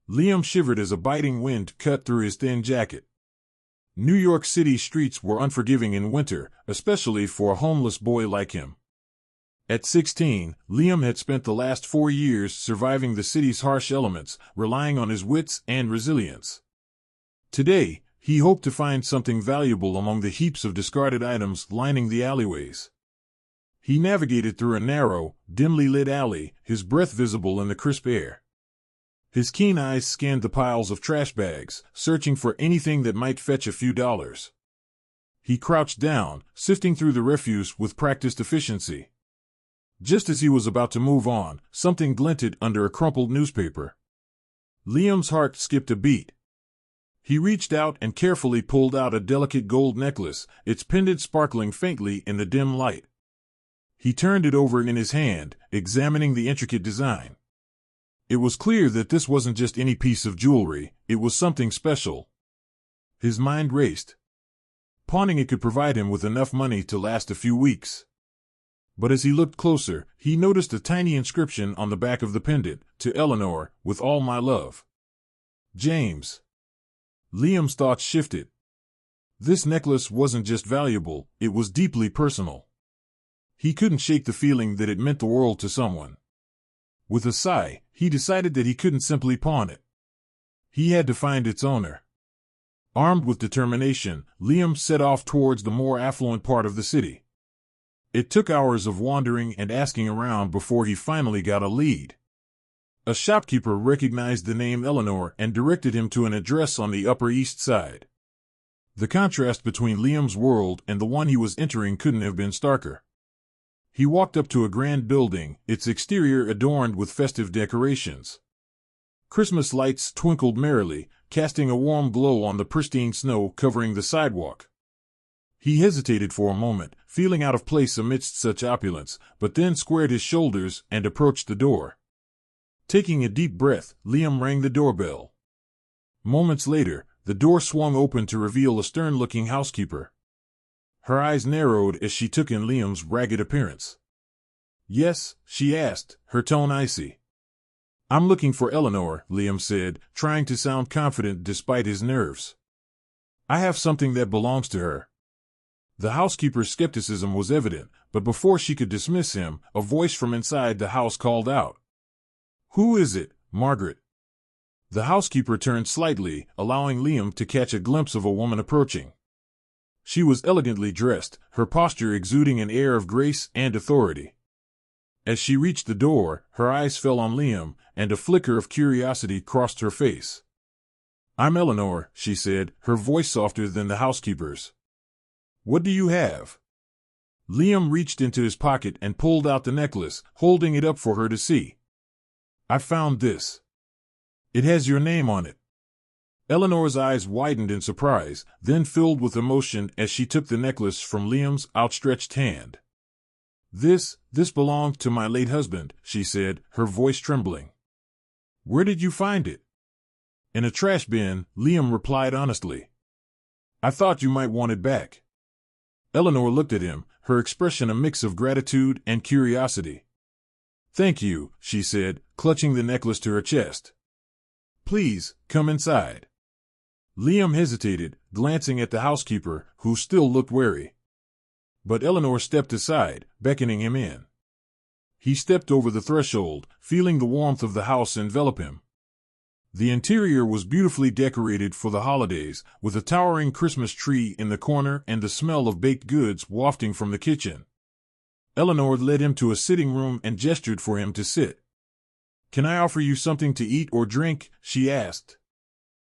Liam shivered as a biting wind cut through his thin jacket. New York City streets were unforgiving in winter, especially for a homeless boy like him. At 16, Liam had spent the last 4 years surviving the city's harsh elements, relying on his wits and resilience. Today, he hoped to find something valuable among the heaps of discarded items lining the alleyways. He navigated through a narrow, dimly lit alley, his breath visible in the crisp air. His keen eyes scanned the piles of trash bags, searching for anything that might fetch a few dollars. He crouched down, sifting through the refuse with practiced efficiency. Just as he was about to move on, something glinted under a crumpled newspaper. Liam's heart skipped a beat. He reached out and carefully pulled out a delicate gold necklace, its pendant sparkling faintly in the dim light. He turned it over in his hand, examining the intricate design. It was clear that this wasn't just any piece of jewelry, it was something special. His mind raced. Pawning it could provide him with enough money to last a few weeks. But as he looked closer, he noticed a tiny inscription on the back of the pendant, "To Eleanor, with all my love. James." Liam's thoughts shifted. This necklace wasn't just valuable, it was deeply personal. He couldn't shake the feeling that it meant the world to someone. With a sigh, he decided that he couldn't simply pawn it. He had to find its owner. Armed with determination, Liam set off towards the more affluent part of the city. It took hours of wandering and asking around before he finally got a lead. A shopkeeper recognized the name Eleanor and directed him to an address on the Upper East Side. The contrast between Liam's world and the one he was entering couldn't have been starker. He walked up to a grand building, its exterior adorned with festive decorations. Christmas lights twinkled merrily, casting a warm glow on the pristine snow covering the sidewalk. He hesitated for a moment, feeling out of place amidst such opulence, but then squared his shoulders and approached the door. Taking a deep breath, Liam rang the doorbell. Moments later, the door swung open to reveal a stern-looking housekeeper. Her eyes narrowed as she took in Liam's ragged appearance. "Yes?" she asked, her tone icy. "I'm looking for Eleanor," Liam said, trying to sound confident despite his nerves. "I have something that belongs to her." The housekeeper's skepticism was evident, but before she could dismiss him, a voice from inside the house called out. "Who is it, Margaret?" The housekeeper turned slightly, allowing Liam to catch a glimpse of a woman approaching. She was elegantly dressed, her posture exuding an air of grace and authority. As she reached the door, her eyes fell on Liam, and a flicker of curiosity crossed her face. "I'm Eleanor," she said, her voice softer than the housekeeper's. "What do you have?" Liam reached into his pocket and pulled out the necklace, holding it up for her to see. "I found this. It has your name on it." Eleanor's eyes widened in surprise, then filled with emotion as she took the necklace from Liam's outstretched hand. This belonged to my late husband," she said, her voice trembling. "Where did you find it?" "In a trash bin," Liam replied honestly. "I thought you might want it back." Eleanor looked at him, her expression a mix of gratitude and curiosity. "Thank you," she said, clutching the necklace to her chest. "Please, come inside." Liam hesitated, glancing at the housekeeper, who still looked wary. But Eleanor stepped aside, beckoning him in. He stepped over the threshold, feeling the warmth of the house envelop him. The interior was beautifully decorated for the holidays, with a towering Christmas tree in the corner and the smell of baked goods wafting from the kitchen. Eleanor led him to a sitting room and gestured for him to sit. "Can I offer you something to eat or drink?" she asked.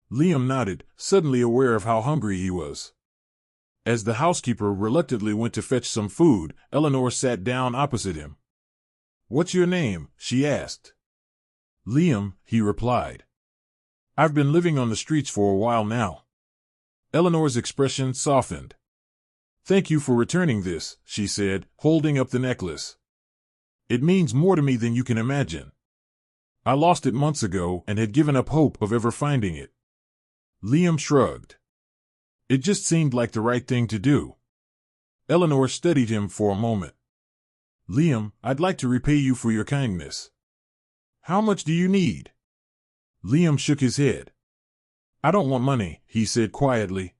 Liam nodded, suddenly aware of how hungry he was. As the housekeeper reluctantly went to fetch some food, Eleanor sat down opposite him. "What's your name?" she asked. "Liam," he replied. "I've been living on the streets for a while now." Eleanor's expression softened. "Thank you for returning this," she said, holding up the necklace. "It means more to me than you can imagine. I lost it months ago and had given up hope of ever finding it." Liam shrugged. It just seemed like the right thing to do. Eleanor studied him for a moment. "Liam, I'd like to repay you for your kindness." "How much do you need?" Liam shook his head. I don't want money, he said quietly.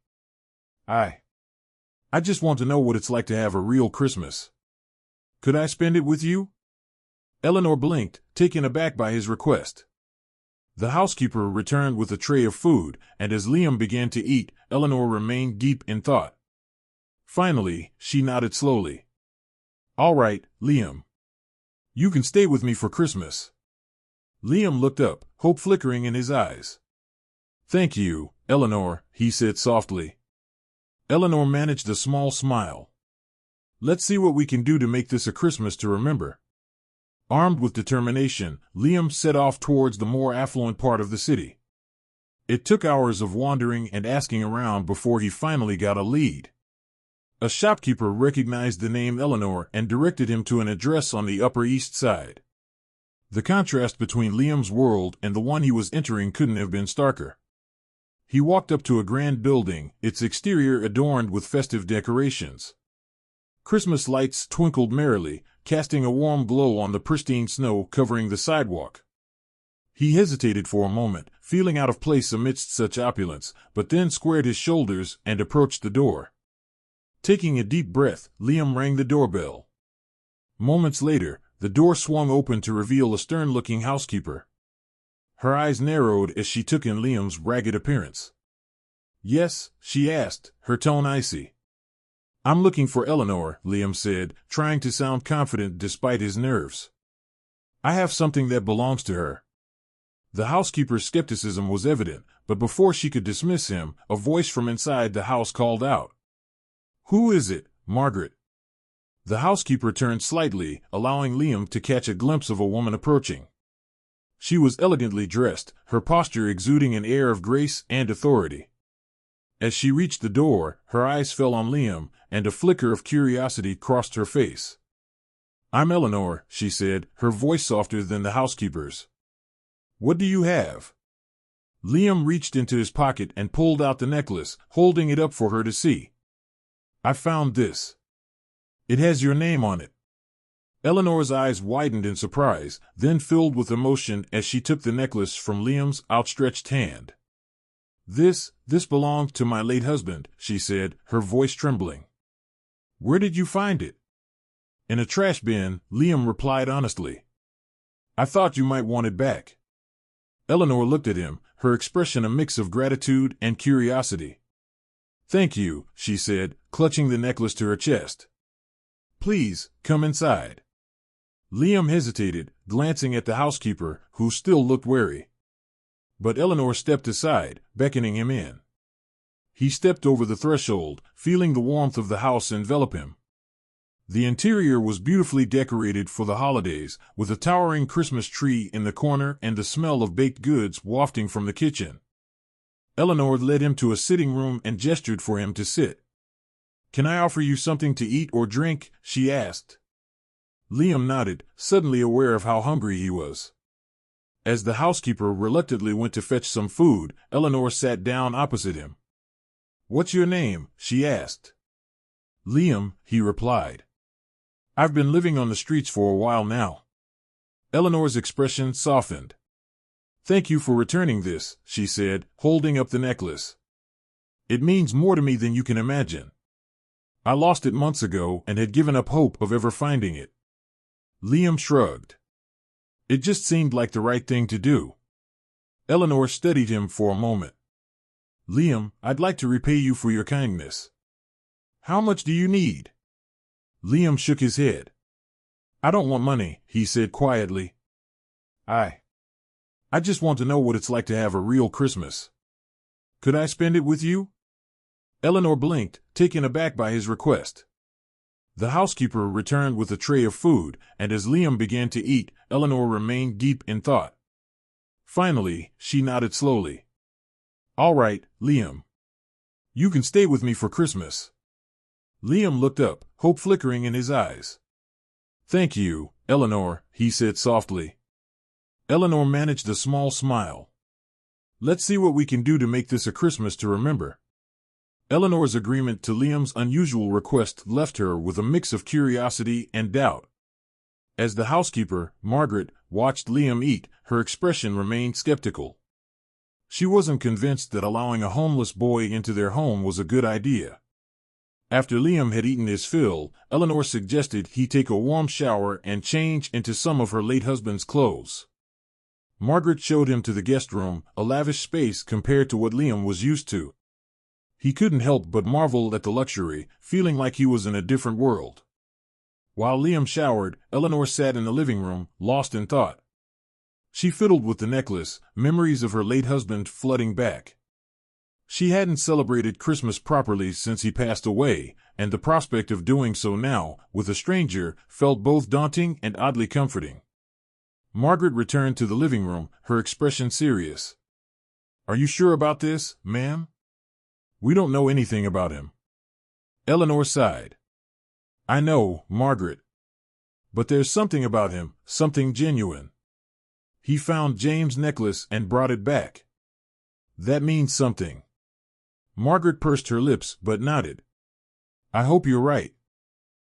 I just want to know what it's like to have a real Christmas. Could I spend it with you? Eleanor blinked, taken aback by his request. The housekeeper returned with a tray of food, and as Liam began to eat, Eleanor remained deep in thought. Finally, she nodded slowly. All right, Liam. You can stay with me for Christmas. Liam looked up, hope flickering in his eyes. Thank you, Eleanor, he said softly. Eleanor managed a small smile. Let's see what we can do to make this a Christmas to remember. Armed with determination, Liam set off towards the more affluent part of the city. It took hours of wandering and asking around before he finally got a lead. A shopkeeper recognized the name Eleanor and directed him to an address on the Upper East Side. The contrast between Liam's world and the one he was entering couldn't have been starker. He walked up to a grand building, its exterior adorned with festive decorations. Christmas lights twinkled merrily, casting a warm glow on the pristine snow covering the sidewalk. He hesitated for a moment, feeling out of place amidst such opulence, but then squared his shoulders and approached the door. Taking a deep breath, Liam rang the doorbell. Moments later, the door swung open to reveal a stern-looking housekeeper. Her eyes narrowed as she took in Liam's ragged appearance. Yes, she asked, her tone icy. I'm looking for Eleanor, Liam said, trying to sound confident despite his nerves. I have something that belongs to her. The housekeeper's skepticism was evident, but before she could dismiss him, a voice from inside the house called out. Who is it, Margaret? The housekeeper turned slightly, allowing Liam to catch a glimpse of a woman approaching. She was elegantly dressed, her posture exuding an air of grace and authority. As she reached the door, her eyes fell on Liam, and a flicker of curiosity crossed her face. I'm Eleanor, she said, her voice softer than the housekeeper's. What do you have? Liam reached into his pocket and pulled out the necklace, holding it up for her to see. I found this. It has your name on it. Eleanor's eyes widened in surprise, then filled with emotion as she took the necklace from Liam's outstretched hand. This belonged to my late husband, she said, her voice trembling. Where did you find it? In a trash bin, Liam replied honestly. I thought you might want it back. Eleanor looked at him, her expression a mix of gratitude and curiosity. Thank you, she said, clutching the necklace to her chest. Please, come inside. Liam hesitated, glancing at the housekeeper, who still looked wary. But Eleanor stepped aside, beckoning him in. He stepped over the threshold, feeling the warmth of the house envelop him. The interior was beautifully decorated for the holidays, with a towering Christmas tree in the corner and the smell of baked goods wafting from the kitchen. Eleanor led him to a sitting room and gestured for him to sit. Can I offer you something to eat or drink? She asked. Liam nodded, suddenly aware of how hungry he was. As the housekeeper reluctantly went to fetch some food, Eleanor sat down opposite him. What's your name? She asked. Liam, he replied. I've been living on the streets for a while now. Eleanor's expression softened. Thank you for returning this, she said, holding up the necklace. It means more to me than you can imagine. I lost it months ago and had given up hope of ever finding it. Liam shrugged. It just seemed like the right thing to do. Eleanor studied him for a moment. Liam, I'd like to repay you for your kindness. How much do you need? Liam shook his head. I don't want money, he said quietly. I just want to know what it's like to have a real Christmas. Could I spend it with you? Eleanor blinked, taken aback by his request. The housekeeper returned with a tray of food, and as Liam began to eat, Eleanor remained deep in thought. Finally, she nodded slowly. All right, Liam. You can stay with me for Christmas. Liam looked up, hope flickering in his eyes. Thank you, Eleanor, he said softly. Eleanor managed a small smile. Let's see what we can do to make this a Christmas to remember. Eleanor's agreement to Liam's unusual request left her with a mix of curiosity and doubt. As the housekeeper, Margaret, watched Liam eat, her expression remained skeptical. She wasn't convinced that allowing a homeless boy into their home was a good idea. After Liam had eaten his fill, Eleanor suggested he take a warm shower and change into some of her late husband's clothes. Margaret showed him to the guest room, a lavish space compared to what Liam was used to. He couldn't help but marvel at the luxury, feeling like he was in a different world. While Liam showered, Eleanor sat in the living room, lost in thought. She fiddled with the necklace, memories of her late husband flooding back. She hadn't celebrated Christmas properly since he passed away, and the prospect of doing so now, with a stranger, felt both daunting and oddly comforting. Margaret returned to the living room, her expression serious. "Are you sure about this, ma'am? We don't know anything about him." Eleanor sighed. "I know, Margaret. But there's something about him, something genuine. He found James' necklace and brought it back. That means something." Margaret pursed her lips but nodded. "I hope you're right."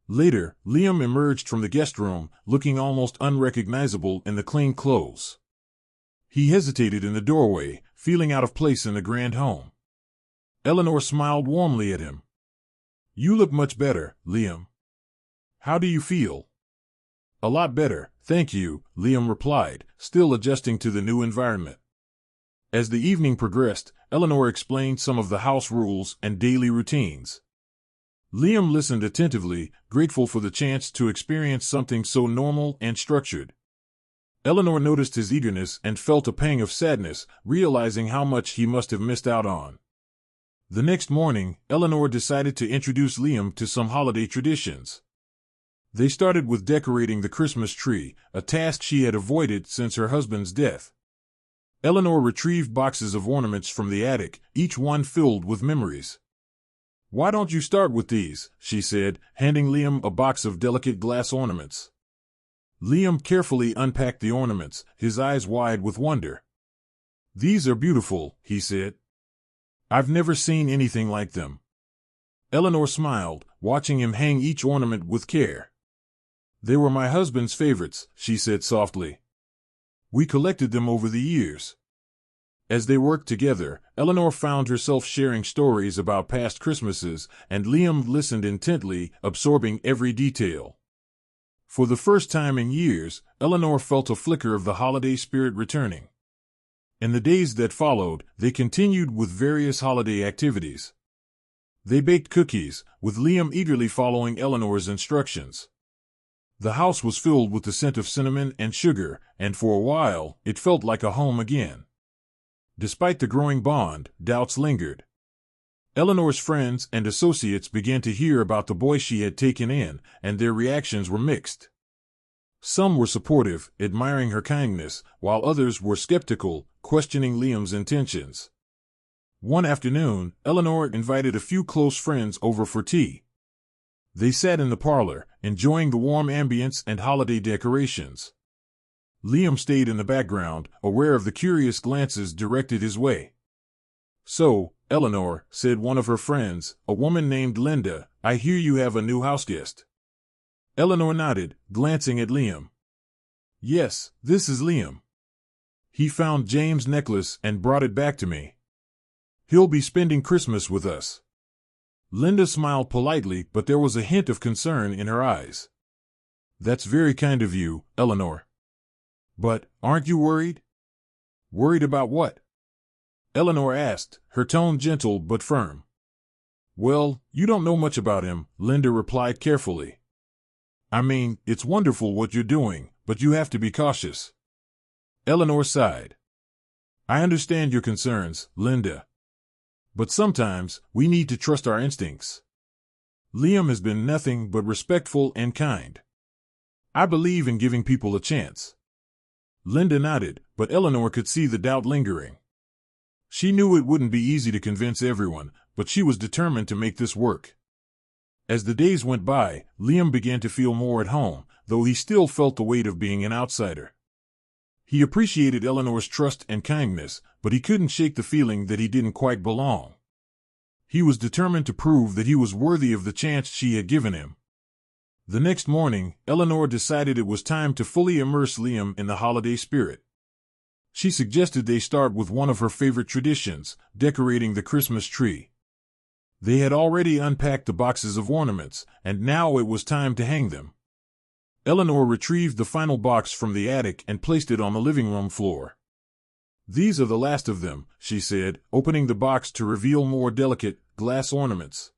Later, Liam emerged from the guest room, looking almost unrecognizable in the clean clothes. He hesitated in the doorway, feeling out of place in the grand home. Eleanor smiled warmly at him. "You look much better, Liam. How do you feel?" "A lot better, thank you," Liam replied, still adjusting to the new environment. As the evening progressed, Eleanor explained some of the house rules and daily routines. Liam listened attentively, grateful for the chance to experience something so normal and structured. Eleanor noticed his eagerness and felt a pang of sadness, realizing how much he must have missed out on. The next morning, Eleanor decided to introduce Liam to some holiday traditions. They started with decorating the Christmas tree, a task she had avoided since her husband's death. Eleanor retrieved boxes of ornaments from the attic, each one filled with memories. "Why don't you start with these?" she said, handing Liam a box of delicate glass ornaments. Liam carefully unpacked the ornaments, his eyes wide with wonder. "These are beautiful," he said. "I've never seen anything like them." Eleanor smiled, watching him hang each ornament with care. "They were my husband's favorites," she said softly. "We collected them over the years." As they worked together, Eleanor found herself sharing stories about past Christmases, and Liam listened intently, absorbing every detail. For the first time in years, Eleanor felt a flicker of the holiday spirit returning. In the days that followed, they continued with various holiday activities. They baked cookies, with Liam eagerly following Eleanor's instructions. The house was filled with the scent of cinnamon and sugar, and for a while, it felt like a home again. Despite the growing bond, doubts lingered. Eleanor's friends and associates began to hear about the boy she had taken in, and their reactions were mixed. Some were supportive, admiring her kindness, while others were skeptical, questioning Liam's intentions. One afternoon, Eleanor invited a few close friends over for tea. They sat in the parlor, enjoying the warm ambience and holiday decorations. Liam stayed in the background, aware of the curious glances directed his way. "So, Eleanor," said one of her friends, a woman named Linda, "I hear you have a new houseguest." Eleanor nodded, glancing at Liam. "Yes, this is Liam. He found James' necklace and brought it back to me. He'll be spending Christmas with us." Linda smiled politely, but there was a hint of concern in her eyes. "That's very kind of you, Eleanor. But, aren't you worried?" "Worried about what?" Eleanor asked, her tone gentle but firm. "Well, you don't know much about him," Linda replied carefully. "I mean, it's wonderful what you're doing, but you have to be cautious." Eleanor sighed. "I understand your concerns, Linda. But sometimes, we need to trust our instincts. Liam has been nothing but respectful and kind. I believe in giving people a chance." Linda nodded, but Eleanor could see the doubt lingering. She knew it wouldn't be easy to convince everyone, but she was determined to make this work. As the days went by, Liam began to feel more at home, though he still felt the weight of being an outsider. He appreciated Eleanor's trust and kindness, but he couldn't shake the feeling that he didn't quite belong. He was determined to prove that he was worthy of the chance she had given him. The next morning, Eleanor decided it was time to fully immerse Liam in the holiday spirit. She suggested they start with one of her favorite traditions, decorating the Christmas tree. They had already unpacked the boxes of ornaments, and now it was time to hang them. Eleanor retrieved the final box from the attic and placed it on the living room floor. "These are the last of them," she said, opening the box to reveal more delicate, glass ornaments.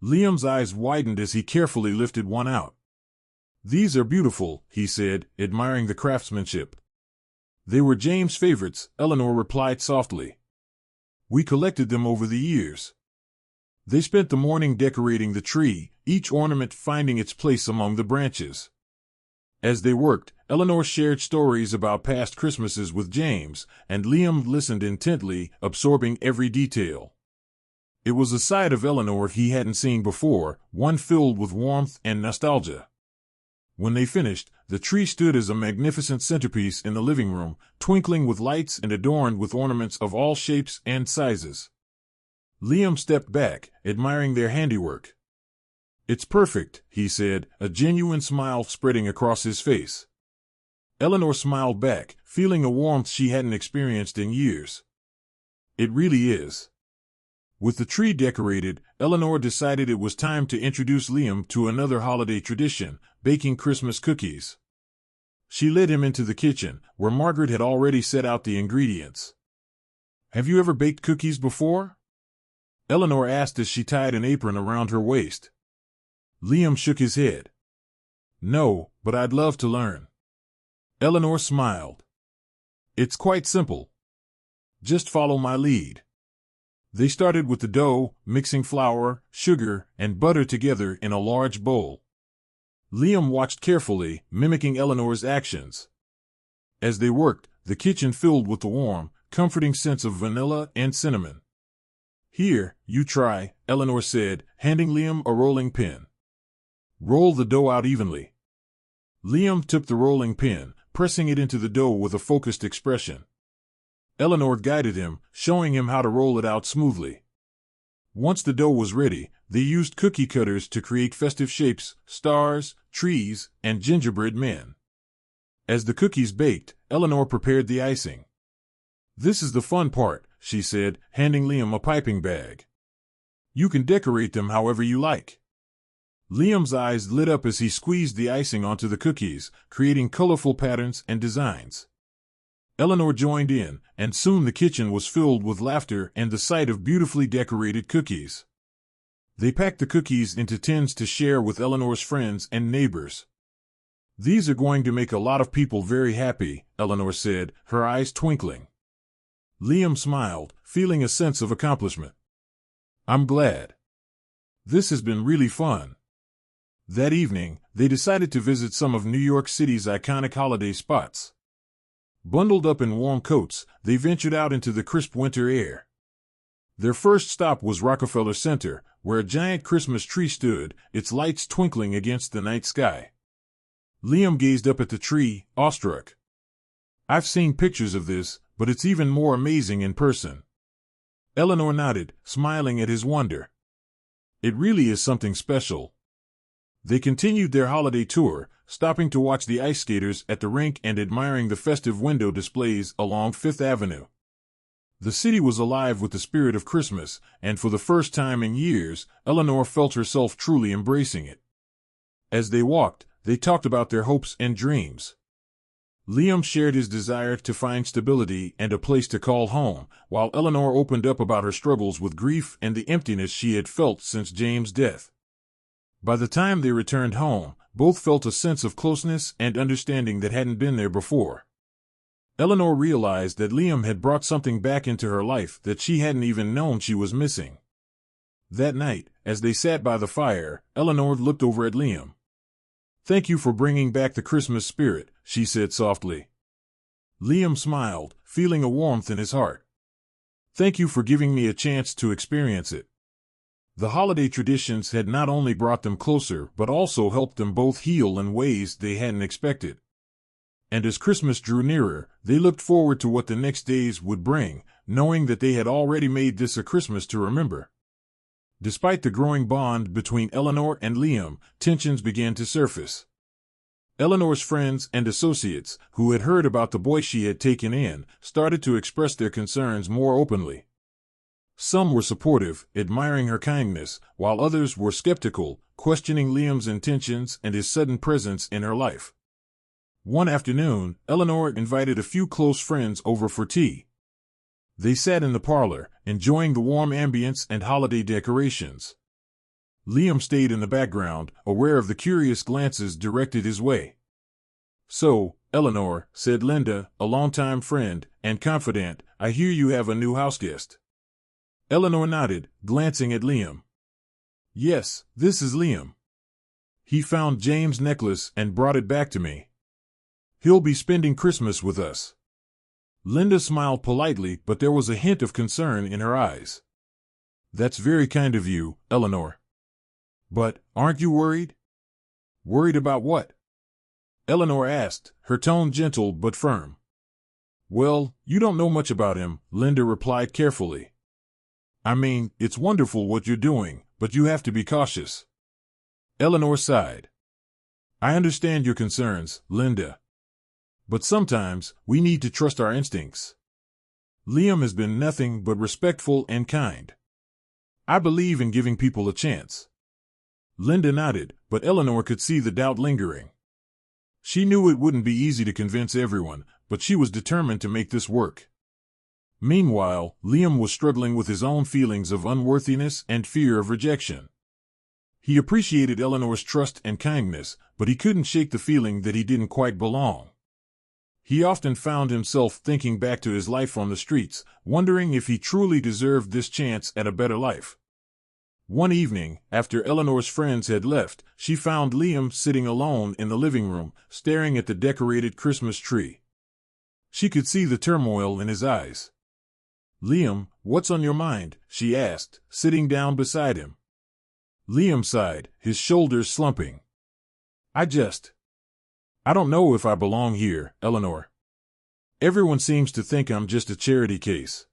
Liam's eyes widened as he carefully lifted one out. "These are beautiful," he said, admiring the craftsmanship. "They were James' favorites," Eleanor replied softly. "We collected them over the years." They spent the morning decorating the tree, each ornament finding its place among the branches. As they worked, Eleanor shared stories about past Christmases with James, and Liam listened intently, absorbing every detail. It was a side of Eleanor he hadn't seen before, one filled with warmth and nostalgia. When they finished, the tree stood as a magnificent centerpiece in the living room, twinkling with lights and adorned with ornaments of all shapes and sizes. Liam stepped back, admiring their handiwork. "It's perfect," he said, a genuine smile spreading across his face. Eleanor smiled back, feeling a warmth she hadn't experienced in years. "It really is." With the tree decorated, Eleanor decided it was time to introduce Liam to another holiday tradition, baking Christmas cookies. She led him into the kitchen, where Margaret had already set out the ingredients. "Have you ever baked cookies before?" Eleanor asked as she tied an apron around her waist. Liam shook his head. "No, but I'd love to learn." Eleanor smiled. "It's quite simple. Just follow my lead." They started with the dough, mixing flour, sugar, and butter together in a large bowl. Liam watched carefully, mimicking Eleanor's actions. As they worked, the kitchen filled with the warm, comforting scents of vanilla and cinnamon. "Here, you try," Eleanor said, handing Liam a rolling pin. "Roll the dough out evenly." Liam took the rolling pin, pressing it into the dough with a focused expression. Eleanor guided him, showing him how to roll it out smoothly. Once the dough was ready, they used cookie cutters to create festive shapes, stars, trees, and gingerbread men. As the cookies baked, Eleanor prepared the icing. "This is the fun part," she said, handing Liam a piping bag. "You can decorate them however you like." Liam's eyes lit up as he squeezed the icing onto the cookies, creating colorful patterns and designs. Eleanor joined in, and soon the kitchen was filled with laughter and the sight of beautifully decorated cookies. They packed the cookies into tins to share with Eleanor's friends and neighbors. "These are going to make a lot of people very happy," Eleanor said, her eyes twinkling. Liam smiled, feeling a sense of accomplishment. "I'm glad. This has been really fun." That evening, they decided to visit some of New York City's iconic holiday spots. Bundled up in warm coats, they ventured out into the crisp winter air. Their first stop was Rockefeller Center, where a giant Christmas tree stood, its lights twinkling against the night sky. Liam gazed up at the tree, awestruck. "I've seen pictures of this, but it's even more amazing in person." Eleanor nodded, smiling at his wonder. "It really is something special." They continued their holiday tour, stopping to watch the ice skaters at the rink and admiring the festive window displays along Fifth Avenue. The city was alive with the spirit of Christmas, and for the first time in years, Eleanor felt herself truly embracing it. As they walked, they talked about their hopes and dreams. Liam shared his desire to find stability and a place to call home, while Eleanor opened up about her struggles with grief and the emptiness she had felt since James' death. By the time they returned home, both felt a sense of closeness and understanding that hadn't been there before. Eleanor realized that Liam had brought something back into her life that she hadn't even known she was missing. That night, as they sat by the fire, Eleanor looked over at Liam. "Thank you for bringing back the Christmas spirit," she said softly. Liam smiled, feeling a warmth in his heart. "Thank you for giving me a chance to experience it." The holiday traditions had not only brought them closer but also helped them both heal in ways they hadn't expected. And as Christmas drew nearer, they looked forward to what the next days would bring, knowing that they had already made this a Christmas to remember. Despite the growing bond between Eleanor and Liam, tensions began to surface. Eleanor's friends and associates, who had heard about the boy she had taken in, started to express their concerns more openly. Some were supportive, admiring her kindness, while others were skeptical, questioning Liam's intentions and his sudden presence in her life. One afternoon, Eleanor invited a few close friends over for tea. They sat in the parlor, enjoying the warm ambience and holiday decorations. Liam stayed in the background, aware of the curious glances directed his way. "So, Eleanor," said Linda, a longtime friend and confidant, "I hear you have a new houseguest." Eleanor nodded, glancing at Liam. "Yes, this is Liam. He found James' necklace and brought it back to me. He'll be spending Christmas with us." Linda smiled politely, but there was a hint of concern in her eyes. "That's very kind of you, Eleanor. But, aren't you worried?" "Worried about what?" Eleanor asked, her tone gentle but firm. "Well, you don't know much about him," Linda replied carefully. "I mean, it's wonderful what you're doing, but you have to be cautious." Eleanor sighed. "I understand your concerns, Linda. But sometimes, we need to trust our instincts. Liam has been nothing but respectful and kind. I believe in giving people a chance." Linda nodded, but Eleanor could see the doubt lingering. She knew it wouldn't be easy to convince everyone, but she was determined to make this work. Meanwhile, Liam was struggling with his own feelings of unworthiness and fear of rejection. He appreciated Eleanor's trust and kindness, but he couldn't shake the feeling that he didn't quite belong. He often found himself thinking back to his life on the streets, wondering if he truly deserved this chance at a better life. One evening, after Eleanor's friends had left, she found Liam sitting alone in the living room, staring at the decorated Christmas tree. She could see the turmoil in his eyes. "Liam, what's on your mind?" she asked, sitting down beside him. Liam sighed, his shoulders slumping. I don't know if I belong here, Eleanor. Everyone seems to think I'm just a charity case."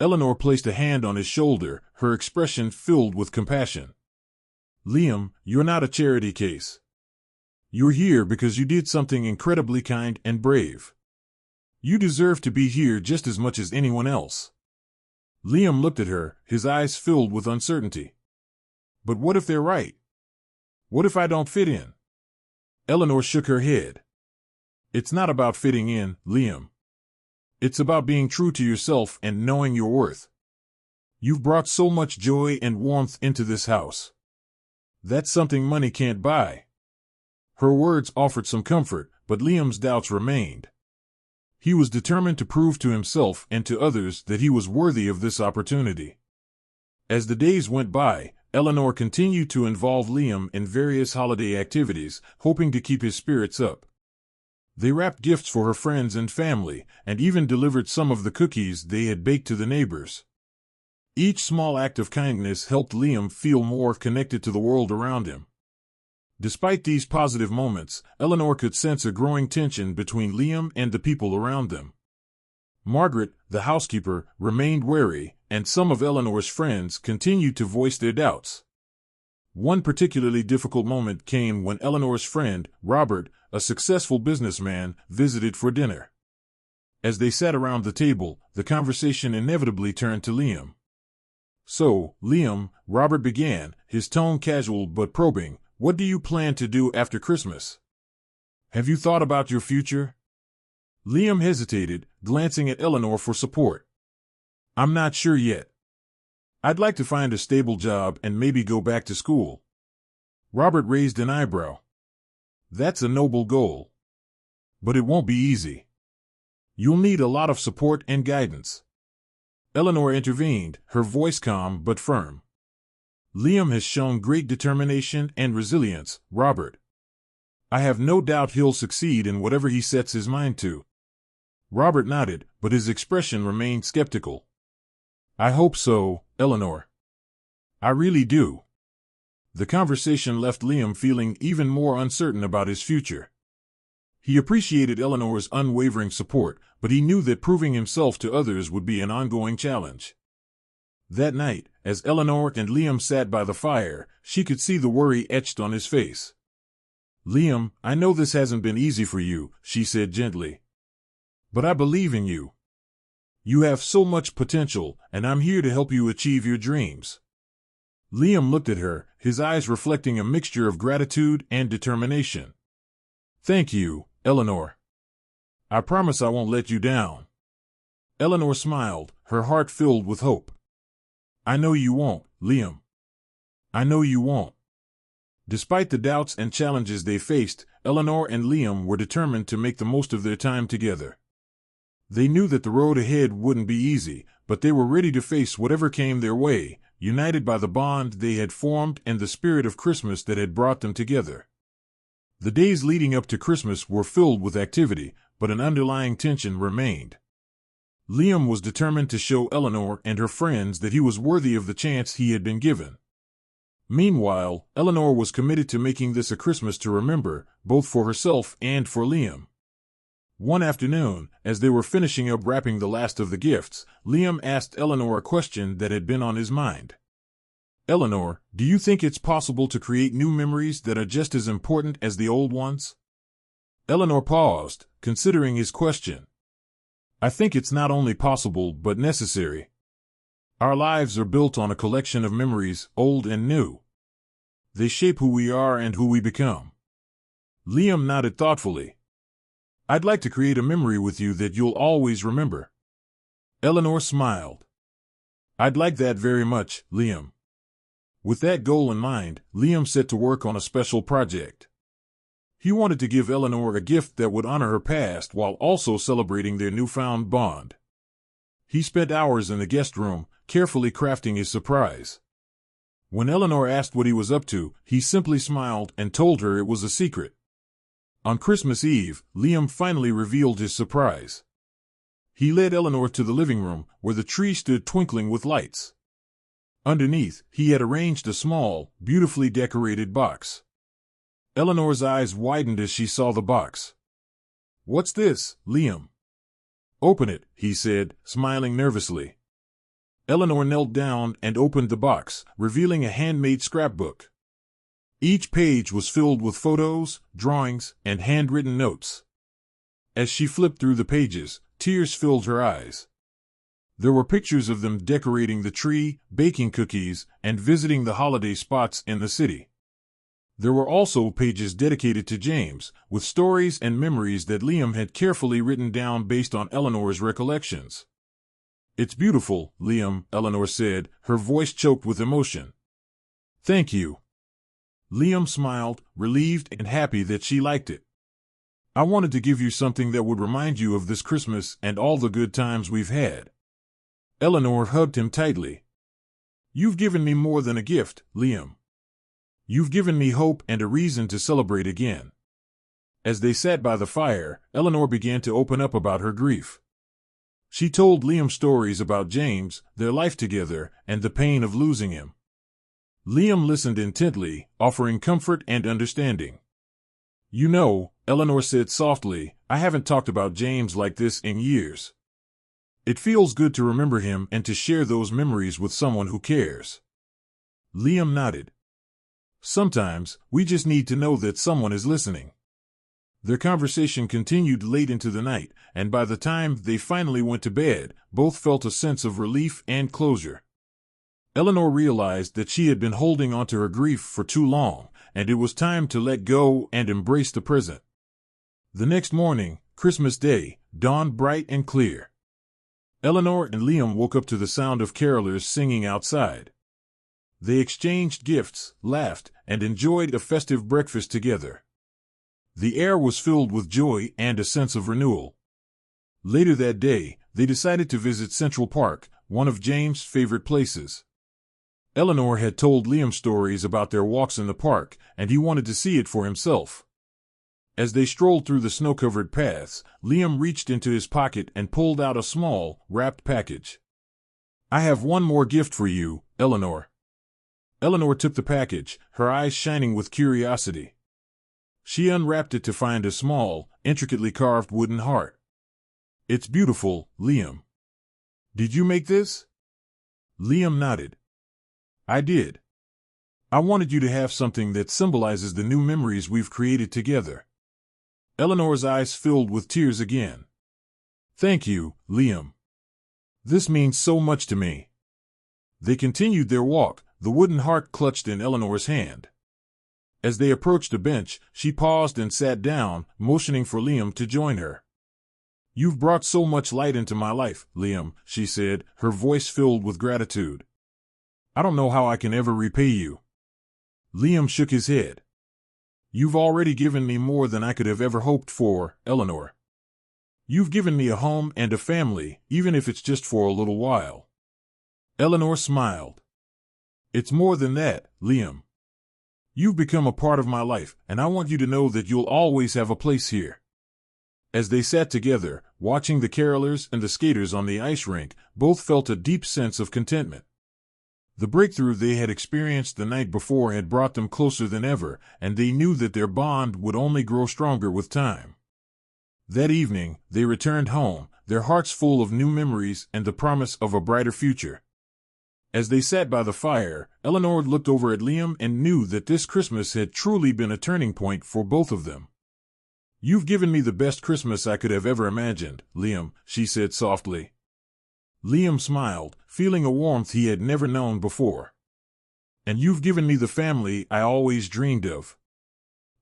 Eleanor placed a hand on his shoulder, her expression filled with compassion. "Liam, you're not a charity case. You're here because you did something incredibly kind and brave. You deserve to be here just as much as anyone else." Liam looked at her, his eyes filled with uncertainty. "But what if they're right? What if I don't fit in?" Eleanor shook her head. "It's not about fitting in, Liam. It's about being true to yourself and knowing your worth. You've brought so much joy and warmth into this house. That's something money can't buy." Her words offered some comfort, but Liam's doubts remained. He was determined to prove to himself and to others that he was worthy of this opportunity. As the days went by, Eleanor continued to involve Liam in various holiday activities, hoping to keep his spirits up. They wrapped gifts for her friends and family, and even delivered some of the cookies they had baked to the neighbors. Each small act of kindness helped Liam feel more connected to the world around him. Despite these positive moments, Eleanor could sense a growing tension between Liam and the people around them. Margaret, the housekeeper, remained wary, and some of Eleanor's friends continued to voice their doubts. One particularly difficult moment came when Eleanor's friend, Robert, a successful businessman, visited for dinner. As they sat around the table, the conversation inevitably turned to Liam. "So, Liam," Robert began, his tone casual but probing, "what do you plan to do after Christmas? Have you thought about your future?" Liam hesitated, glancing at Eleanor for support. "I'm not sure yet. I'd like to find a stable job and maybe go back to school." Robert raised an eyebrow. "That's a noble goal. But it won't be easy. You'll need a lot of support and guidance." Eleanor intervened, her voice calm but firm. "Liam has shown great determination and resilience, Robert. I have no doubt he'll succeed in whatever he sets his mind to." Robert nodded, but his expression remained skeptical. "I hope so, Eleanor. I really do." The conversation left Liam feeling even more uncertain about his future. He appreciated Eleanor's unwavering support, but he knew that proving himself to others would be an ongoing challenge. That night, as Eleanor and Liam sat by the fire, she could see the worry etched on his face. Liam, I know this hasn't been easy for you, she said gently. But I believe in you. You have so much potential, and I'm here to help you achieve your dreams. Liam looked at her, his eyes reflecting a mixture of gratitude and determination. Thank you, Eleanor. I promise I won't let you down. Eleanor smiled, her heart filled with hope. I know you won't, Liam. I know you won't. Despite the doubts and challenges they faced, Eleanor and Liam were determined to make the most of their time together. They knew that the road ahead wouldn't be easy, but they were ready to face whatever came their way, united by the bond they had formed and the spirit of Christmas that had brought them together. The days leading up to Christmas were filled with activity, but an underlying tension remained. Liam was determined to show Eleanor and her friends that he was worthy of the chance he had been given. Meanwhile, Eleanor was committed to making this a Christmas to remember, both for herself and for Liam. One afternoon, as they were finishing up wrapping the last of the gifts, Liam asked Eleanor a question that had been on his mind. Eleanor, do you think it's possible to create new memories that are just as important as the old ones? Eleanor paused, considering his question. I think it's not only possible but necessary. Our lives are built on a collection of memories, old and new. They shape who we are and who we become. Liam nodded thoughtfully. I'd like to create a memory with you that you'll always remember. Eleanor smiled. I'd like that very much, Liam. With that goal in mind, Liam set to work on a special project. He wanted to give Eleanor a gift that would honor her past while also celebrating their newfound bond. He spent hours in the guest room, carefully crafting his surprise. When Eleanor asked what he was up to, he simply smiled and told her it was a secret. On Christmas Eve, Liam finally revealed his surprise. He led Eleanor to the living room, where the tree stood twinkling with lights. Underneath, he had arranged a small, beautifully decorated box. Eleanor's eyes widened as she saw the box. What's this, Liam? Open it, he said, smiling nervously. Eleanor knelt down and opened the box, revealing a handmade scrapbook. Each page was filled with photos, drawings, and handwritten notes. As she flipped through the pages, tears filled her eyes. There were pictures of them decorating the tree, baking cookies, and visiting the holiday spots in the city. There were also pages dedicated to James, with stories and memories that Liam had carefully written down based on Eleanor's recollections. It's beautiful, Liam, Eleanor said, her voice choked with emotion. Thank you. Liam smiled, relieved and happy that she liked it. I wanted to give you something that would remind you of this Christmas and all the good times we've had. Eleanor hugged him tightly. You've given me more than a gift, Liam. You've given me hope and a reason to celebrate again. As they sat by the fire, Eleanor began to open up about her grief. She told Liam stories about James, their life together, and the pain of losing him. Liam listened intently, offering comfort and understanding. You know, Eleanor said softly, I haven't talked about James like this in years. It feels good to remember him and to share those memories with someone who cares. Liam nodded. Sometimes, we just need to know that someone is listening. Their conversation continued late into the night, and by the time they finally went to bed, both felt a sense of relief and closure. Eleanor realized that she had been holding onto her grief for too long, and it was time to let go and embrace the present. The next morning, Christmas Day, dawned bright and clear. Eleanor and Liam woke up to the sound of carolers singing outside. They exchanged gifts, laughed, and enjoyed a festive breakfast together. The air was filled with joy and a sense of renewal. Later that day, they decided to visit Central Park, one of James' favorite places. Eleanor had told Liam stories about their walks in the park, and he wanted to see it for himself. As they strolled through the snow-covered paths, Liam reached into his pocket and pulled out a small, wrapped package. I have one more gift for you, Eleanor. Eleanor took the package, her eyes shining with curiosity. She unwrapped it to find a small, intricately carved wooden heart. It's beautiful, Liam. Did you make this? Liam nodded. I did. I wanted you to have something that symbolizes the new memories we've created together. Eleanor's eyes filled with tears again. Thank you, Liam. This means so much to me. They continued their walk, the wooden heart clutched in Eleanor's hand. As they approached a bench, she paused and sat down, motioning for Liam to join her. You've brought so much light into my life, Liam, she said, her voice filled with gratitude. I don't know how I can ever repay you. Liam shook his head. You've already given me more than I could have ever hoped for, Eleanor. You've given me a home and a family, even if it's just for a little while. Eleanor smiled. It's more than that, Liam. You've become a part of my life, and I want you to know that you'll always have a place here. As they sat together, watching the carolers and the skaters on the ice rink, both felt a deep sense of contentment. The breakthrough they had experienced the night before had brought them closer than ever, and they knew that their bond would only grow stronger with time. That evening, they returned home, their hearts full of new memories and the promise of a brighter future. As they sat by the fire, Eleanor looked over at Liam and knew that this Christmas had truly been a turning point for both of them. You've given me the best Christmas I could have ever imagined, Liam, she said softly. Liam smiled, feeling a warmth he had never known before. And you've given me the family I always dreamed of.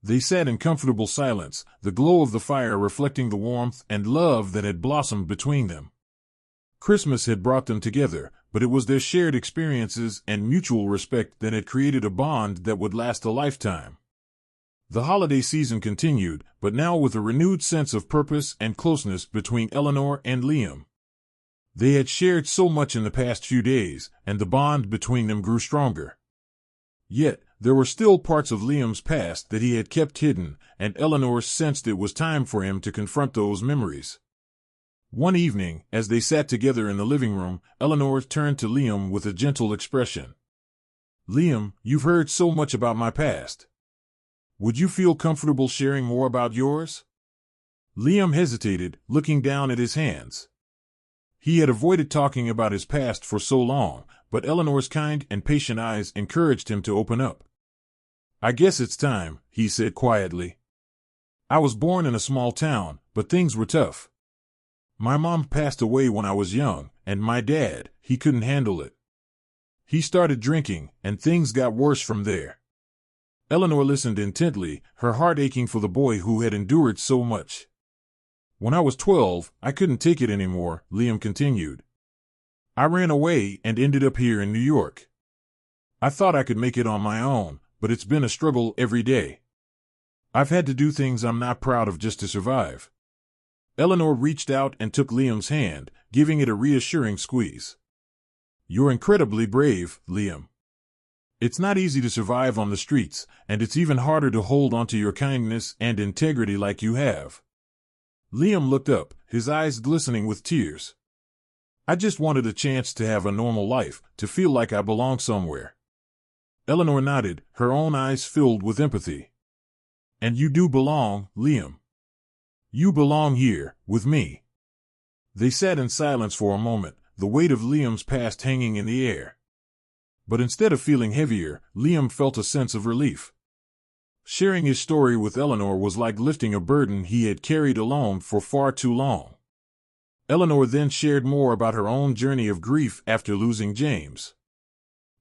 They sat in comfortable silence, the glow of the fire reflecting the warmth and love that had blossomed between them. Christmas had brought them together, but it was their shared experiences and mutual respect that had created a bond that would last a lifetime. The holiday season continued, but now with a renewed sense of purpose and closeness between Eleanor and Liam. They had shared so much in the past few days, and the bond between them grew stronger. Yet, there were still parts of Liam's past that he had kept hidden, and Eleanor sensed it was time for him to confront those memories. One evening, as they sat together in the living room, Eleanor turned to Liam with a gentle expression. Liam, you've heard so much about my past. Would you feel comfortable sharing more about yours? Liam hesitated, looking down at his hands. He had avoided talking about his past for so long, but Eleanor's kind and patient eyes encouraged him to open up. I guess it's time, he said quietly. I was born in a small town, but things were tough. My mom passed away when I was young, and my dad, he couldn't handle it. He started drinking, and things got worse from there. Eleanor listened intently, her heart aching for the boy who had endured so much. When I was 12, I couldn't take it anymore, Liam continued. I ran away and ended up here in New York. I thought I could make it on my own, but it's been a struggle every day. I've had to do things I'm not proud of just to survive. Eleanor reached out and took Liam's hand, giving it a reassuring squeeze. You're incredibly brave, Liam. It's not easy to survive on the streets, and it's even harder to hold onto your kindness and integrity like you have. Liam looked up, his eyes glistening with tears. I just wanted a chance to have a normal life, to feel like I belong somewhere. Eleanor nodded, her own eyes filled with empathy. And you do belong, Liam. You belong here, with me. They sat in silence for a moment, the weight of Liam's past hanging in the air. But instead of feeling heavier, Liam felt a sense of relief. Sharing his story with Eleanor was like lifting a burden he had carried alone for far too long. Eleanor then shared more about her own journey of grief after losing James.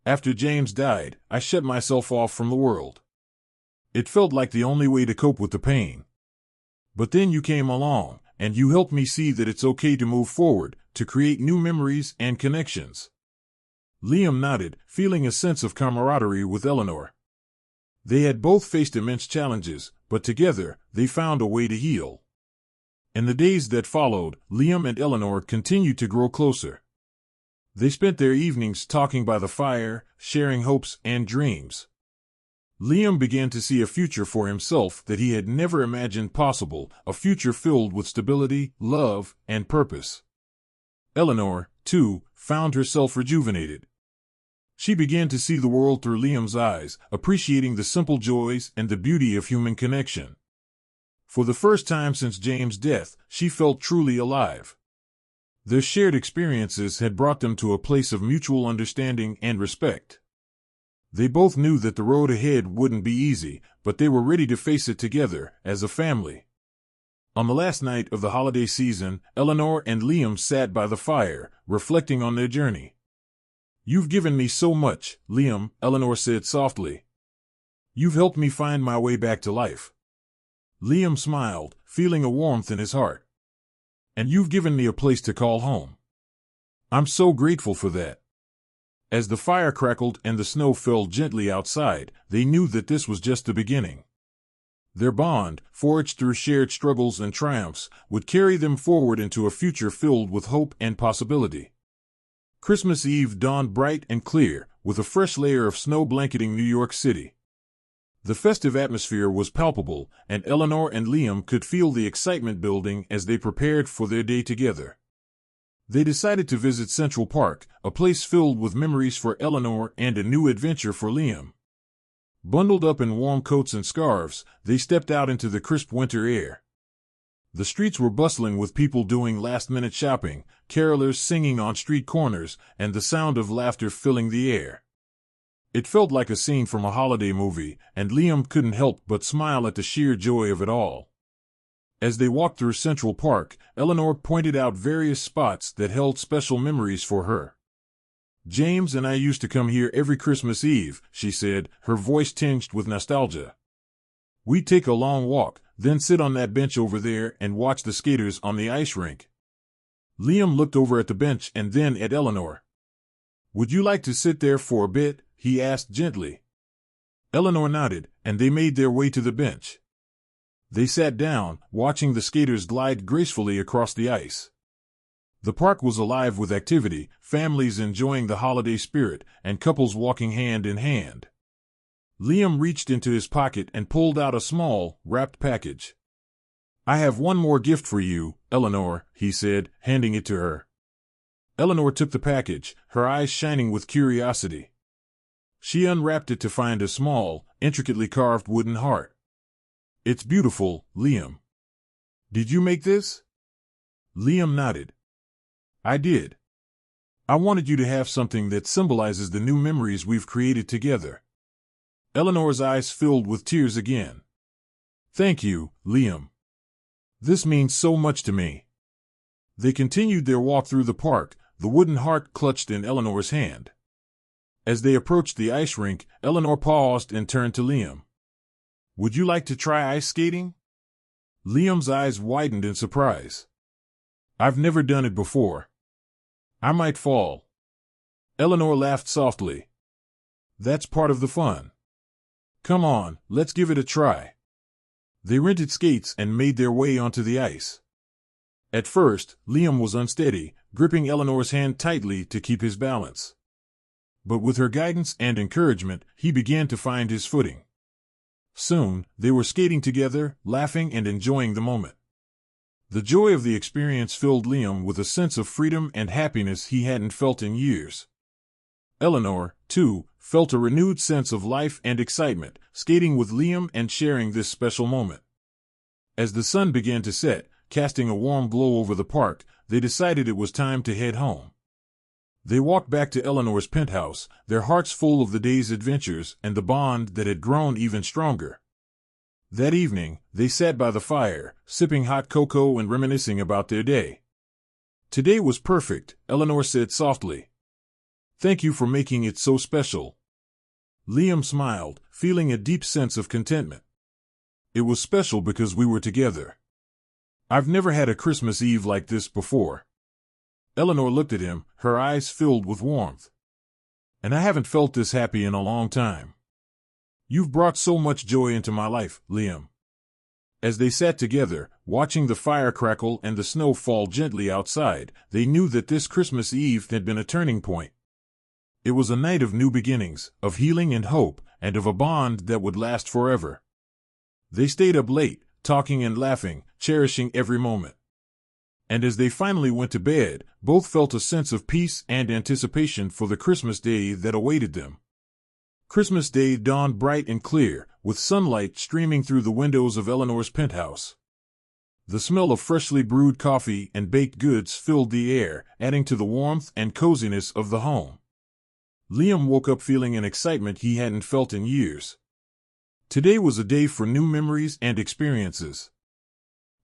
After James died, I shut myself off from the world. It felt like the only way to cope with the pain. But then you came along, and you helped me see that it's okay to move forward, to create new memories and connections. Liam nodded, feeling a sense of camaraderie with Eleanor. They had both faced immense challenges, but together, they found a way to heal. In the days that followed, Liam and Eleanor continued to grow closer. They spent their evenings talking by the fire, sharing hopes and dreams. Liam began to see a future for himself that he had never imagined possible, a future filled with stability, love, and purpose. Eleanor, too, found herself rejuvenated. She began to see the world through Liam's eyes, appreciating the simple joys and the beauty of human connection. For the first time since James' death, she felt truly alive. Their shared experiences had brought them to a place of mutual understanding and respect. They both knew that the road ahead wouldn't be easy, but they were ready to face it together, as a family. On the last night of the holiday season, Eleanor and Liam sat by the fire, reflecting on their journey. "You've given me so much, Liam," Eleanor said softly. "You've helped me find my way back to life." Liam smiled, feeling a warmth in his heart. "And you've given me a place to call home. I'm so grateful for that." As the fire crackled and the snow fell gently outside, they knew that this was just the beginning. Their bond, forged through shared struggles and triumphs, would carry them forward into a future filled with hope and possibility. Christmas Eve dawned bright and clear, with a fresh layer of snow blanketing New York City. The festive atmosphere was palpable, and Eleanor and Liam could feel the excitement building as they prepared for their day together. They decided to visit Central Park, a place filled with memories for Eleanor and a new adventure for Liam. Bundled up in warm coats and scarves, they stepped out into the crisp winter air. The streets were bustling with people doing last-minute shopping, carolers singing on street corners, and the sound of laughter filling the air. It felt like a scene from a holiday movie, and Liam couldn't help but smile at the sheer joy of it all. As they walked through Central Park, Eleanor pointed out various spots that held special memories for her. "James and I used to come here every Christmas Eve," she said, her voice tinged with nostalgia. "We'd take a long walk, then sit on that bench over there and watch the skaters on the ice rink." Liam looked over at the bench and then at Eleanor. "Would you like to sit there for a bit?" he asked gently. Eleanor nodded, and they made their way to the bench. They sat down, watching the skaters glide gracefully across the ice. The park was alive with activity, families enjoying the holiday spirit, and couples walking hand in hand. Liam reached into his pocket and pulled out a small, wrapped package. "I have one more gift for you, Eleanor," he said, handing it to her. Eleanor took the package, her eyes shining with curiosity. She unwrapped it to find a small, intricately carved wooden heart. "It's beautiful, Liam. Did you make this?" Liam nodded. "I did. I wanted you to have something that symbolizes the new memories we've created together." Eleanor's eyes filled with tears again. "Thank you, Liam. This means so much to me." They continued their walk through the park, the wooden heart clutched in Eleanor's hand. As they approached the ice rink, Eleanor paused and turned to Liam. "Would you like to try ice skating?" Liam's eyes widened in surprise. "I've never done it before. I might fall." Eleanor laughed softly. "That's part of the fun. Come on, let's give it a try." They rented skates and made their way onto the ice. At first, Liam was unsteady, gripping Eleanor's hand tightly to keep his balance. But with her guidance and encouragement, he began to find his footing. Soon, they were skating together, laughing and enjoying the moment. The joy of the experience filled Liam with a sense of freedom and happiness he hadn't felt in years. Eleanor, too, felt a renewed sense of life and excitement, skating with Liam and sharing this special moment. As the sun began to set, casting a warm glow over the park, they decided it was time to head home. They walked back to Eleanor's penthouse, their hearts full of the day's adventures and the bond that had grown even stronger. That evening, they sat by the fire, sipping hot cocoa and reminiscing about their day. "Today was perfect," Eleanor said softly. "Thank you for making it so special." Liam smiled, feeling a deep sense of contentment. "It was special because we were together. I've never had a Christmas Eve like this before." Eleanor looked at him, her eyes filled with warmth. "And I haven't felt this happy in a long time. You've brought so much joy into my life, Liam." As they sat together, watching the fire crackle and the snow fall gently outside, they knew that this Christmas Eve had been a turning point. It was a night of new beginnings, of healing and hope, and of a bond that would last forever. They stayed up late, talking and laughing, cherishing every moment. And as they finally went to bed, both felt a sense of peace and anticipation for the Christmas day that awaited them. Christmas Day dawned bright and clear, with sunlight streaming through the windows of Eleanor's penthouse. The smell of freshly brewed coffee and baked goods filled the air, adding to the warmth and coziness of the home. Liam woke up feeling an excitement he hadn't felt in years. Today was a day for new memories and experiences.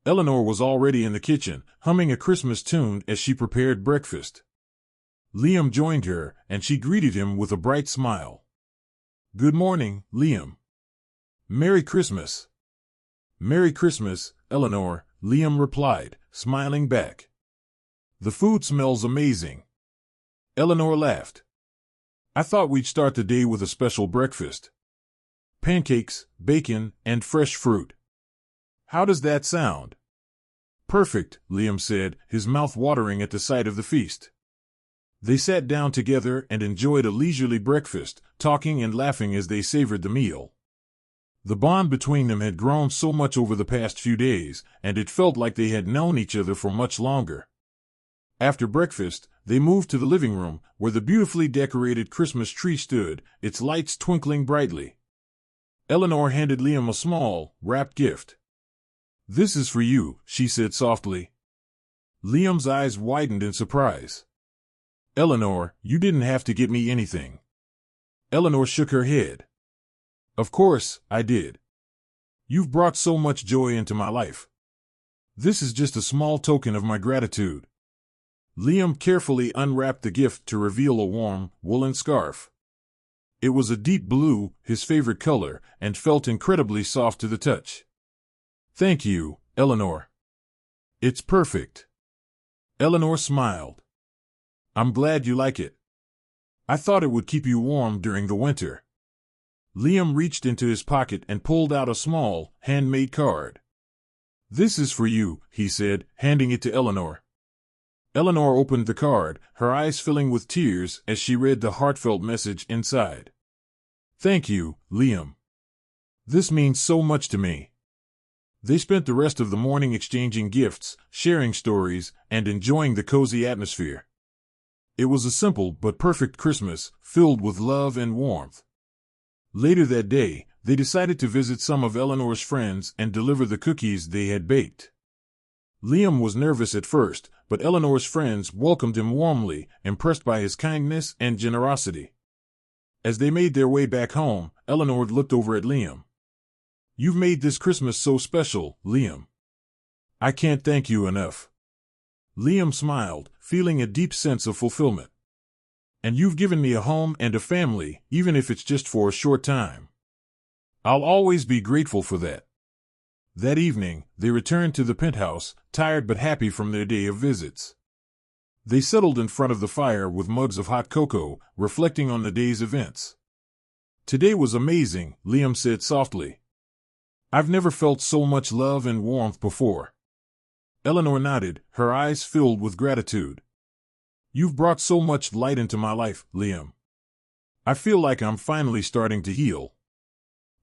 Eleanor was already in the kitchen, humming a Christmas tune as she prepared breakfast. Liam joined her, and she greeted him with a bright smile. "Good morning, Liam." "Merry Christmas." "Merry Christmas, Eleanor," Liam replied, smiling back. "The food smells amazing." Eleanor laughed. "I thought we'd start the day with a special breakfast. Pancakes, bacon, and fresh fruit. How does that sound?" "Perfect," Liam said, his mouth watering at the sight of the feast. They sat down together and enjoyed a leisurely breakfast, talking and laughing as they savored the meal. The bond between them had grown so much over the past few days, and it felt like they had known each other for much longer. After breakfast, they moved to the living room, where the beautifully decorated Christmas tree stood, its lights twinkling brightly. Eleanor handed Liam a small, wrapped gift. "This is for you," she said softly. Liam's eyes widened in surprise. "Eleanor, you didn't have to get me anything." Eleanor shook her head. "Of course, I did. You've brought so much joy into my life. This is just a small token of my gratitude." Liam carefully unwrapped the gift to reveal a warm, woolen scarf. It was a deep blue, his favorite color, and felt incredibly soft to the touch. "Thank you, Eleanor. It's perfect." Eleanor smiled. "I'm glad you like it. I thought it would keep you warm during the winter." Liam reached into his pocket and pulled out a small, handmade card. "This is for you," he said, handing it to Eleanor. Eleanor opened the card, her eyes filling with tears as she read the heartfelt message inside. "Thank you, Liam. This means so much to me." They spent the rest of the morning exchanging gifts, sharing stories, and enjoying the cozy atmosphere. It was a simple but perfect Christmas, filled with love and warmth. Later that day, they decided to visit some of Eleanor's friends and deliver the cookies they had baked. Liam was nervous at first, but Eleanor's friends welcomed him warmly, impressed by his kindness and generosity. As they made their way back home, Eleanor looked over at Liam. "You've made this Christmas so special, Liam. I can't thank you enough." Liam smiled, feeling a deep sense of fulfillment. "And you've given me a home and a family, even if it's just for a short time. I'll always be grateful for that." That evening, they returned to the penthouse, tired but happy from their day of visits. They settled in front of the fire with mugs of hot cocoa, reflecting on the day's events. "Today was amazing," Liam said softly. "I've never felt so much love and warmth before." Eleanor nodded, her eyes filled with gratitude. "You've brought so much light into my life, Liam. I feel like I'm finally starting to heal."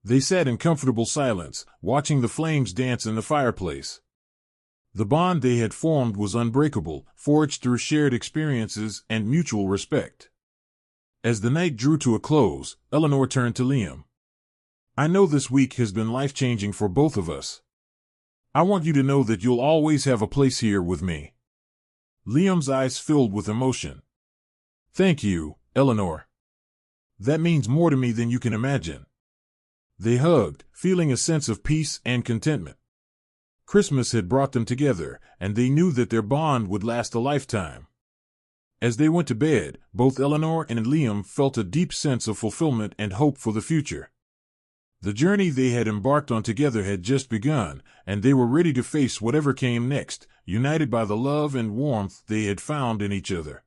They sat in comfortable silence, watching the flames dance in the fireplace. The bond they had formed was unbreakable, forged through shared experiences and mutual respect. As the night drew to a close, Eleanor turned to Liam. "I know this week has been life-changing for both of us. I want you to know that you'll always have a place here with me." Liam's eyes filled with emotion. "Thank you, Eleanor. That means more to me than you can imagine." They hugged, feeling a sense of peace and contentment. Christmas had brought them together, and they knew that their bond would last a lifetime. As they went to bed, both Eleanor and Liam felt a deep sense of fulfillment and hope for the future. The journey they had embarked on together had just begun, and they were ready to face whatever came next, united by the love and warmth they had found in each other.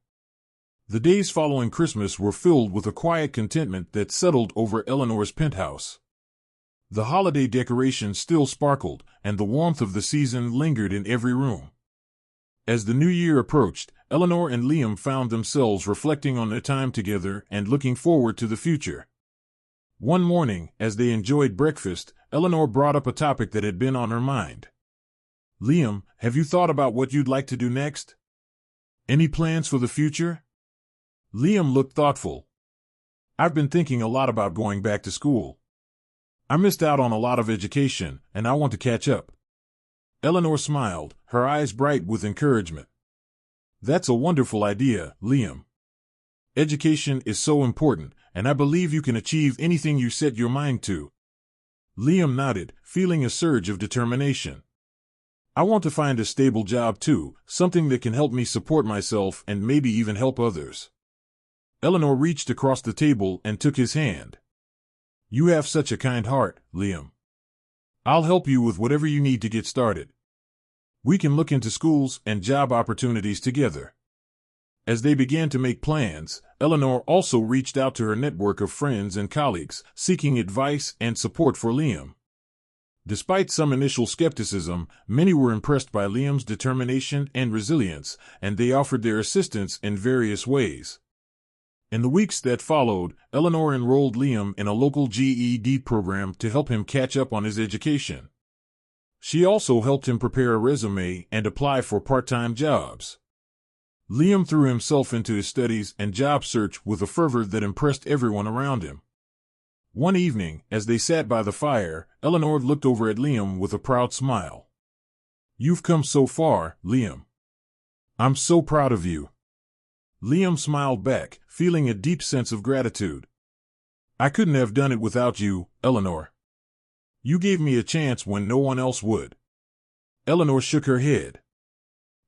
The days following Christmas were filled with a quiet contentment that settled over Eleanor's penthouse. The holiday decorations still sparkled, and the warmth of the season lingered in every room. As the new year approached, Eleanor and Liam found themselves reflecting on their time together and looking forward to the future. One morning, as they enjoyed breakfast, Eleanor brought up a topic that had been on her mind. "Liam, have you thought about what you'd like to do next? Any plans for the future?" Liam looked thoughtful. "I've been thinking a lot about going back to school. I missed out on a lot of education, and I want to catch up." Eleanor smiled, her eyes bright with encouragement. "That's a wonderful idea, Liam. Education is so important, and I believe you can achieve anything you set your mind to. Liam nodded, feeling a surge of determination. I want to find a stable job too, something that can help me support myself and maybe even help others. Eleanor reached across the table and took his hand. You have such a kind heart, Liam. I'll help you with whatever you need to get started. We can look into schools and job opportunities together. As they began to make plans, Eleanor also reached out to her network of friends and colleagues, seeking advice and support for Liam. Despite some initial skepticism, many were impressed by Liam's determination and resilience, and they offered their assistance in various ways. In the weeks that followed, Eleanor enrolled Liam in a local GED program to help him catch up on his education. She also helped him prepare a resume and apply for part-time jobs. Liam threw himself into his studies and job search with a fervor that impressed everyone around him. One evening, as they sat by the fire, Eleanor looked over at Liam with a proud smile. You've come so far, Liam. I'm so proud of you. Liam smiled back, feeling a deep sense of gratitude. I couldn't have done it without you, Eleanor. You gave me a chance when no one else would. Eleanor shook her head.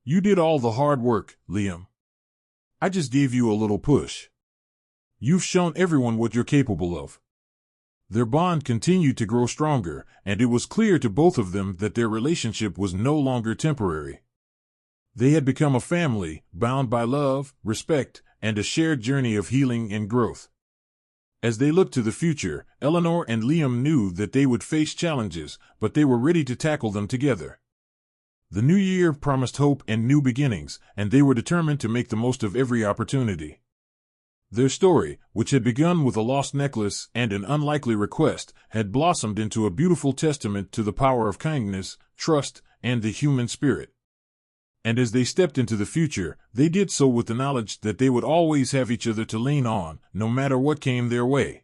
You did all the hard work, Liam. I just gave you a little push. You've shown everyone what you're capable of. Their bond continued to grow stronger, and it was clear to both of them that their relationship was no longer temporary. They had become a family, bound by love, respect, and a shared journey of healing and growth. As they looked to the future, Eleanor and Liam knew that they would face challenges, but they were ready to tackle them together. The new year promised hope and new beginnings, and they were determined to make the most of every opportunity. Their story, which had begun with a lost necklace and an unlikely request, had blossomed into a beautiful testament to the power of kindness, trust, and the human spirit. And as they stepped into the future, they did so with the knowledge that they would always have each other to lean on, no matter what came their way.